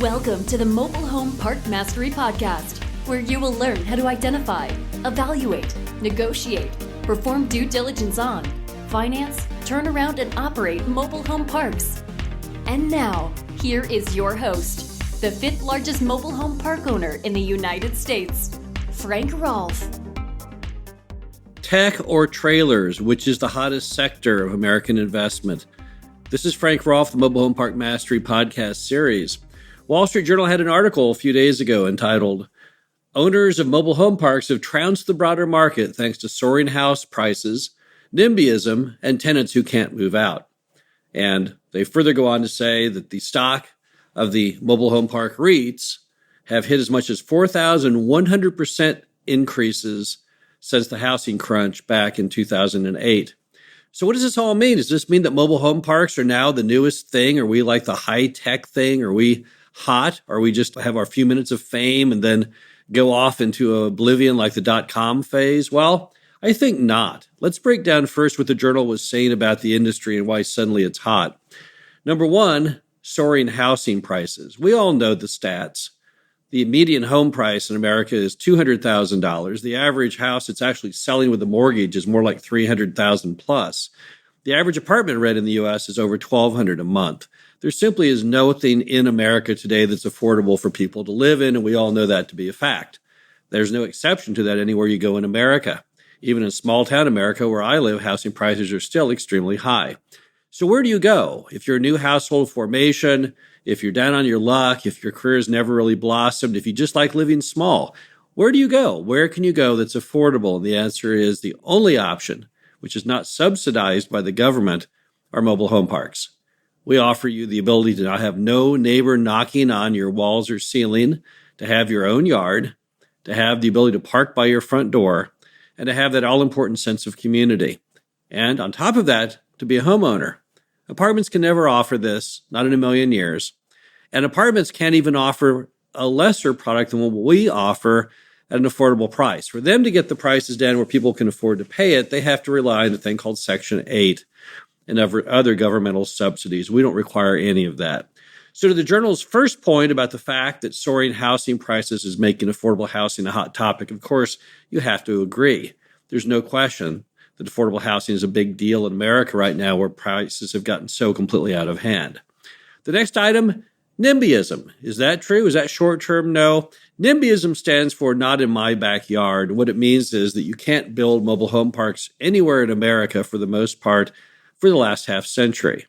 Welcome to the Mobile Home Park Mastery Podcast, where you will learn how to identify, evaluate, negotiate, perform due diligence on, finance, turn around, and operate mobile home parks. And now, here is your host, the fifth largest mobile home park owner in the United States, Frank Rolfe. Tech or trailers, which is the hottest sector of American investment? This is Frank Rolfe, the Mobile Home Park Mastery Podcast series. Wall Street Journal had an article a few days ago entitled, "Owners of Mobile Home Parks have trounced the broader market thanks to soaring house prices, NIMBYism, and tenants who can't move out." And they further go on to say that the stock of the Mobile Home Park REITs have hit as much as 4,100% increases since the housing crunch back in 2008. So what does this all mean? Does this mean that mobile home parks are now the newest thing? Are we like the high-tech thing? Are we hot? Or we just have our few minutes of fame and then go off into oblivion like the dot-com phase? Well, I think not. Let's break down first what the journal was saying about the industry and why suddenly it's hot. Number one, soaring housing prices. We all know the stats. The median home price in America is $200,000. The average house it's actually selling with a mortgage is more like $300,000 plus. The average apartment rent in the U.S. is over $1,200 a month. There simply is nothing in America today that's affordable for people to live in, and we all know that to be a fact. There's no exception to that anywhere you go in America. Even in small-town America, where I live, housing prices are still extremely high. So where do you go? If you're a new household formation, if you're down on your luck, if your career has never really blossomed, if you just like living small, where do you go? Where can you go that's affordable? And the answer is the only option, which is not subsidized by the government, are mobile home parks. We offer you the ability to not have no neighbor knocking on your walls or ceiling, to have your own yard, to have the ability to park by your front door, and to have that all-important sense of community. And on top of that, to be a homeowner. Apartments can never offer this, not in a million years. And apartments can't even offer a lesser product than what we offer at an affordable price. For them to get the prices down where people can afford to pay it, they have to rely on a thing called Section 8 and other governmental subsidies. We don't require any of that. So to the journal's first point about the fact that soaring housing prices is making affordable housing a hot topic, of course, you have to agree. There's no question that affordable housing is a big deal in America right now, where prices have gotten so completely out of hand. The next item, NIMBYism. Is that true? Is that short-term? No. NIMBYism stands for not in my backyard. What it means is that you can't build mobile home parks anywhere in America for the most part for the last half century.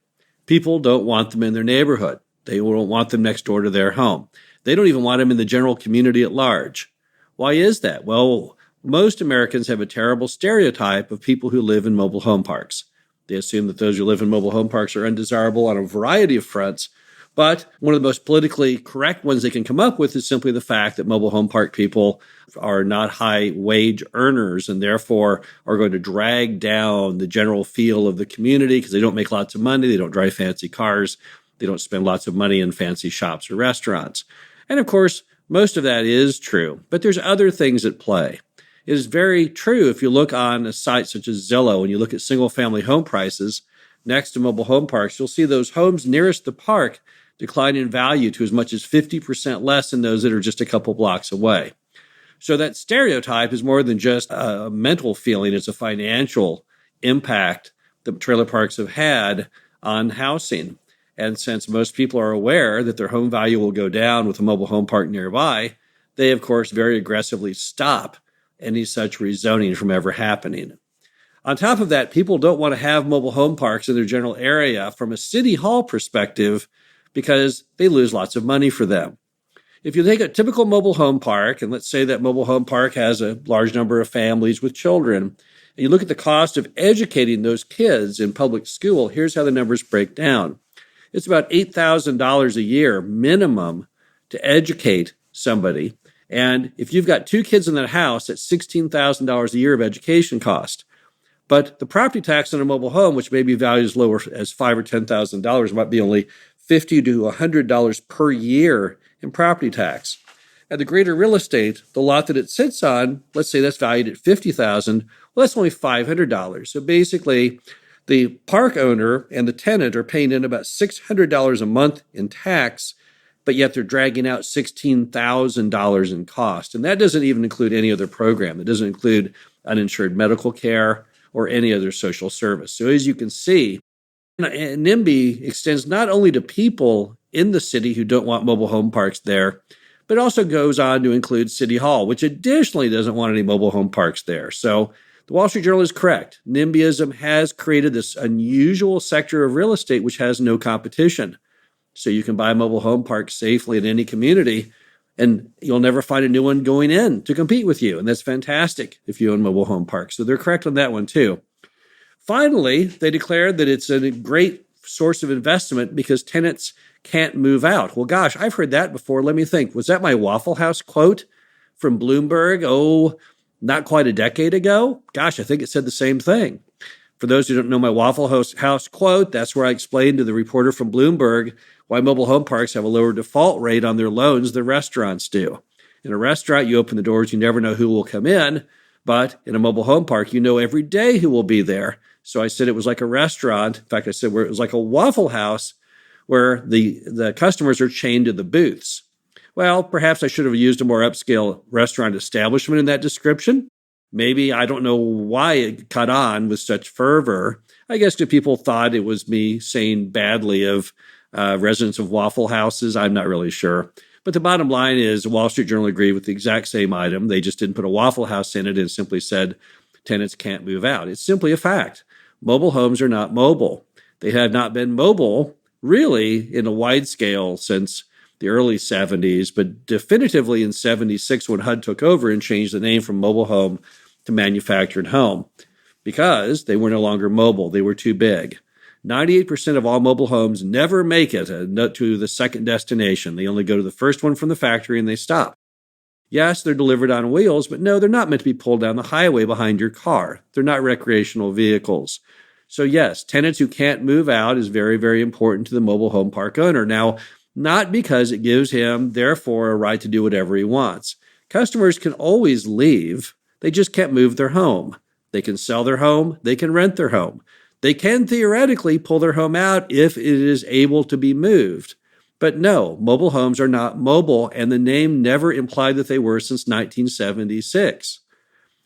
People don't want them in their neighborhood. They don't want them next door to their home. They don't even want them in the general community at large. Why is that? Well, most Americans have a terrible stereotype of people who live in mobile home parks. They assume that those who live in mobile home parks are undesirable on a variety of fronts, but one of the most politically correct ones they can come up with is simply the fact that mobile home park people are not high wage earners and therefore are going to drag down the general feel of the community because they don't make lots of money, they don't drive fancy cars, they don't spend lots of money in fancy shops or restaurants. And of course, most of that is true, but there's other things at play. It is very true if you look on a site such as Zillow and you look at single-family home prices next to mobile home parks, you'll see those homes nearest the park decline in value to as much as 50% less than those that are just a couple blocks away. So that stereotype is more than just a mental feeling. It's a financial impact that trailer parks have had on housing. And since most people are aware that their home value will go down with a mobile home park nearby, they, of course, very aggressively stop any such rezoning from ever happening. On top of that, people don't want to have mobile home parks in their general area from a city hall perspective because they lose lots of money for them. If you take a typical mobile home park, and let's say that mobile home park has a large number of families with children, and you look at the cost of educating those kids in public school, here's how the numbers break down. It's about $8,000 a year minimum to educate somebody. And if you've got two kids in that house, that's $16,000 a year of education cost. But the property tax on a mobile home, which may be valued as lower as $5,000 or $10,000, might be only $50 to $100 per year in property tax. At the greater real estate, the lot that it sits on, let's say that's valued at $50,000, well, that's only $500. So basically, the park owner and the tenant are paying in about $600 a month in tax but yet they're dragging out $16,000 in cost. And that doesn't even include any other program. It doesn't include uninsured medical care or any other social service. So as you can see, NIMBY extends not only to people in the city who don't want mobile home parks there, but also goes on to include City Hall, which additionally doesn't want any mobile home parks there. So the Wall Street Journal is correct. NIMBYism has created this unusual sector of real estate which has no competition. So you can buy a mobile home park safely in any community, and you'll never find a new one going in to compete with you. And that's fantastic if you own mobile home parks. So they're correct on that one too. Finally, they declared that it's a great source of investment because tenants can't move out. Well, gosh, I've heard that before. Let me think. Was that my Waffle House quote from Bloomberg? Oh, not quite a decade ago? Gosh, I think it said the same thing. For those who don't know my Waffle House quote, that's where I explained to the reporter from Bloomberg why mobile home parks have a lower default rate on their loans than restaurants do. In a restaurant, you open the doors, you never know who will come in. But in a mobile home park, you know every day who will be there. So I said it was like a restaurant. In fact, I said where it was like a Waffle House where the customers are chained to the booths. Well, perhaps I should have used a more upscale restaurant establishment in that description. Maybe, I don't know why it caught on with such fervor. I guess because people thought it was me saying badly of residents of Waffle Houses. I'm not really sure. But the bottom line is the Wall Street Journal agreed with the exact same item. They just didn't put a Waffle House in it and simply said tenants can't move out. It's simply a fact. Mobile homes are not mobile. They have not been mobile really in a wide scale since the early 70s, but definitively in 76 when HUD took over and changed the name from mobile home to manufactured home because they were no longer mobile. They were too big. 98% of all mobile homes never make it to the second destination. They only go to the first one from the factory and they stop. Yes, they're delivered on wheels, but no, they're not meant to be pulled down the highway behind your car. They're not recreational vehicles. So yes, tenants who can't move out is very, very important to the mobile home park owner. Now, not because it gives him, therefore, a right to do whatever he wants. Customers can always leave. They just can't move their home. They can sell their home. They can rent their home. They can theoretically pull their home out if it is able to be moved. But no, mobile homes are not mobile, and the name never implied that they were since 1976.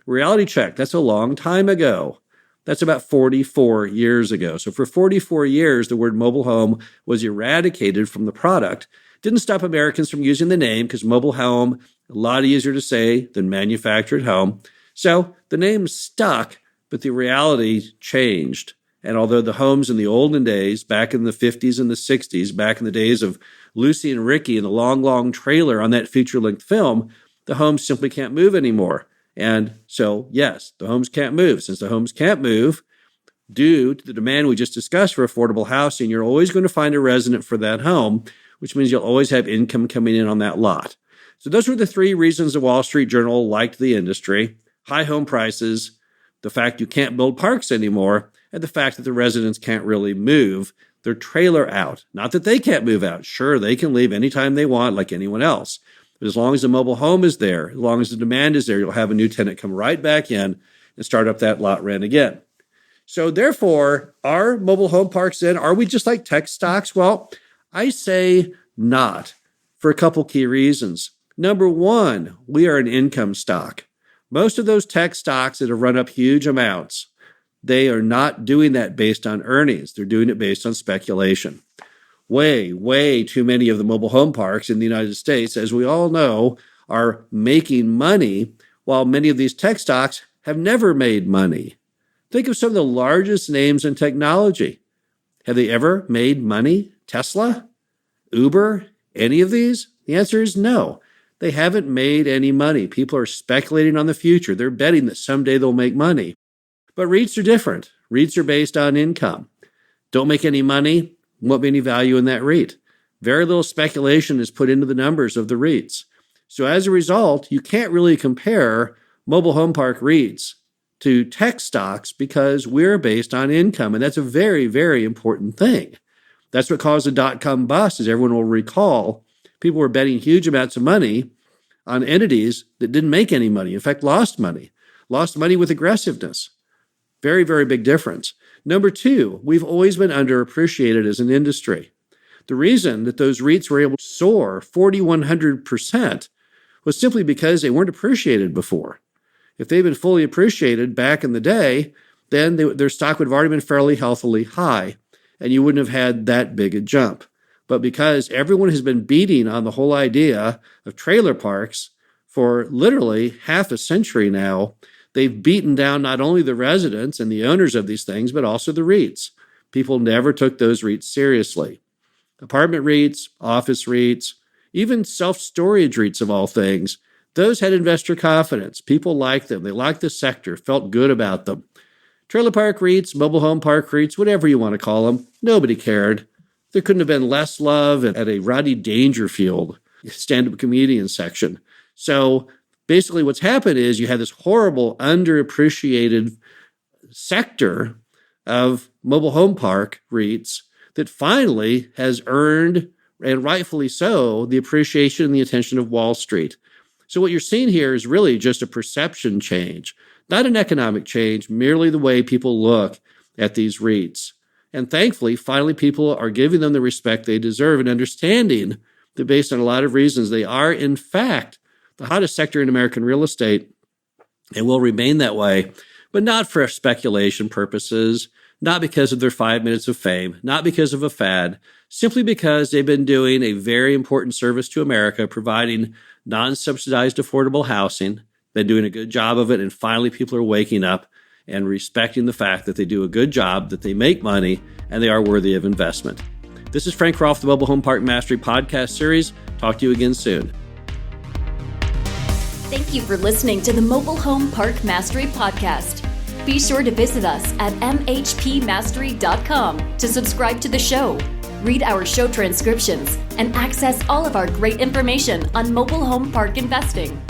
Reality check, that's a long time ago. That's about 44 years ago. So for 44 years, the word mobile home was eradicated from the product. Didn't stop Americans from using the name because mobile home, a lot easier to say than manufactured home. So the name stuck, but the reality changed. And although the homes in the olden days, back in the 50s and the 60s, back in the days of Lucy and Ricky and the long, long trailer on that feature-length film, the homes simply can't move anymore. And so, yes, the homes can't move. Since the homes can't move, due to the demand we just discussed for affordable housing, you're always going to find a resident for that home, which means you'll always have income coming in on that lot. So those were the three reasons the Wall Street Journal liked the industry: high home prices, the fact you can't build parks anymore, and the fact that the residents can't really move their trailer out. Not that they can't move out. Sure, they can leave anytime they want like anyone else. But as long as the mobile home is there, as long as the demand is there, you'll have a new tenant come right back in and start up that lot rent again. So therefore, are mobile home parks in? Are we just like tech stocks? Well, I say not, for a couple key reasons. Number one, we are an income stock. Most of those tech stocks that have run up huge amounts, they are not doing that based on earnings. They're doing it based on speculation. Way, way too many of the mobile home parks in the United States, as we all know, are making money, while many of these tech stocks have never made money. Think of some of the largest names in technology. Have they ever made money? Tesla? Uber? Any of these? The answer is no. They haven't made any money. People are speculating on the future. They're betting that someday they'll make money. But REITs are different. REITs are based on income. Don't make any money, won't be any value in that REIT. Very little speculation is put into the numbers of the REITs. So as a result, you can't really compare mobile home park REITs to tech stocks because we're based on income. And that's a very, very important thing. That's what caused the dot-com bust, as everyone will recall. People were betting huge amounts of money on entities that didn't make any money. In fact, lost money with aggressiveness. Very, very big difference. Number two, we've always been underappreciated as an industry. The reason that those REITs were able to soar 4,100% was simply because they weren't appreciated before. If they'd been fully appreciated back in the day, then their stock would have already been fairly healthily high, and you wouldn't have had that big a jump. But because everyone has been beating on the whole idea of trailer parks for literally half a century now, they've beaten down not only the residents and the owners of these things, but also the REITs. People never took those REITs seriously. Apartment REITs, office REITs, even self-storage REITs of all things, those had investor confidence. People liked them. They liked the sector, felt good about them. Trailer park REITs, mobile home park REITs, whatever you want to call them, nobody cared. There couldn't have been less love at a Rodney Dangerfield stand-up comedian section. So basically what's happened is you had this horrible, underappreciated sector of mobile home park REITs that finally has earned, and rightfully so, the appreciation and the attention of Wall Street. So what you're seeing here is really just a perception change, not an economic change, merely the way people look at these REITs. And thankfully, finally, people are giving them the respect they deserve and understanding that based on a lot of reasons, they are, in fact, the hottest sector in American real estate and will remain that way, but not for speculation purposes, not because of their 5 minutes of fame, not because of a fad, simply because they've been doing a very important service to America, providing non-subsidized affordable housing, been doing a good job of it, and finally people are waking up and respecting the fact that they do a good job, that they make money, and they are worthy of investment. This is Frank Rolfe, the Mobile Home Park Mastery podcast series. Talk to you again soon. Thank you for listening to the Mobile Home Park Mastery podcast. Be sure to visit us at mhpmastery.com to subscribe to the show, read our show transcriptions, and access all of our great information on mobile home park investing.